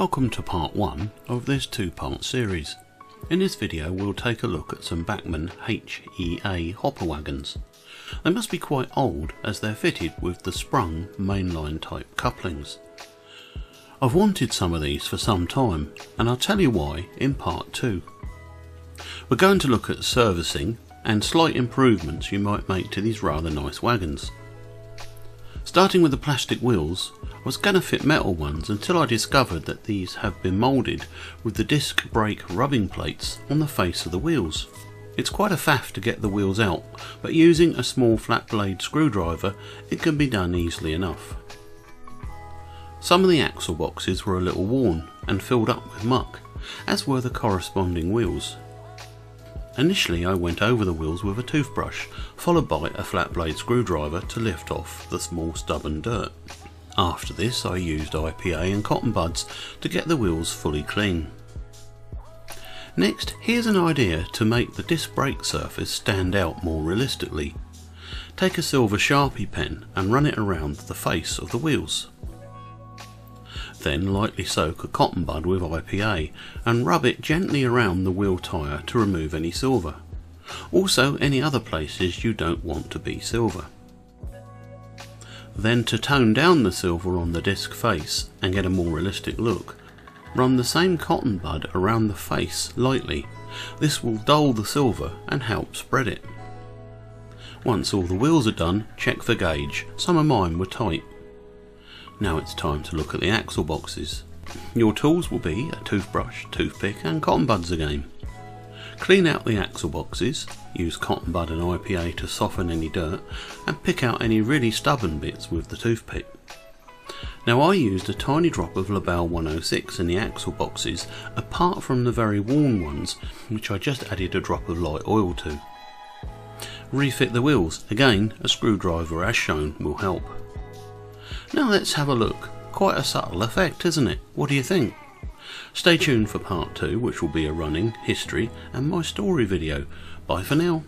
Welcome to part 1 of this two-part series. In this video we'll take a look at some Bachmann HEA hopper wagons. They must be quite old as they're fitted with the sprung mainline type couplings. I've wanted some of these for some time and I'll tell you why in part 2. We're going to look at servicing and slight improvements you might make to these rather nice wagons. Starting with the plastic wheels, I was going to fit metal ones until I discovered that these have been moulded with the disc brake rubbing plates on the face of the wheels. It's quite a faff to get the wheels out, but using a small flat blade screwdriver it can be done easily enough. Some of the axle boxes were a little worn and filled up with muck, as were the corresponding wheels. Initially I went over the wheels with a toothbrush, followed by a flat blade screwdriver to lift off the small stubborn dirt. After this I used IPA and cotton buds to get the wheels fully clean. Next, here's an idea to make the disc brake surface stand out more realistically. Take a silver Sharpie pen and run it around the face of the wheels. Then lightly soak a cotton bud with IPA and rub it gently around the wheel tyre to remove any silver. Also any other places you don't want to be silver. Then to tone down the silver on the disc face and get a more realistic look, run the same cotton bud around the face lightly. This will dull the silver and help spread it. Once all the wheels are done, check for gauge. Some of mine were tight. Now it's time to look at the axle boxes. Your tools will be a toothbrush, toothpick and cotton buds again. Clean out the axle boxes, use cotton bud and IPA to soften any dirt and pick out any really stubborn bits with the toothpick. Now I used a tiny drop of Label 106 in the axle boxes apart from the very worn ones, which I just added a drop of light oil to. Refit the wheels, again a screwdriver as shown will help. Now let's have a look. Quite a subtle effect, isn't it? What do you think? Stay tuned for part 2, which will be a running, history and my story video. Bye for now.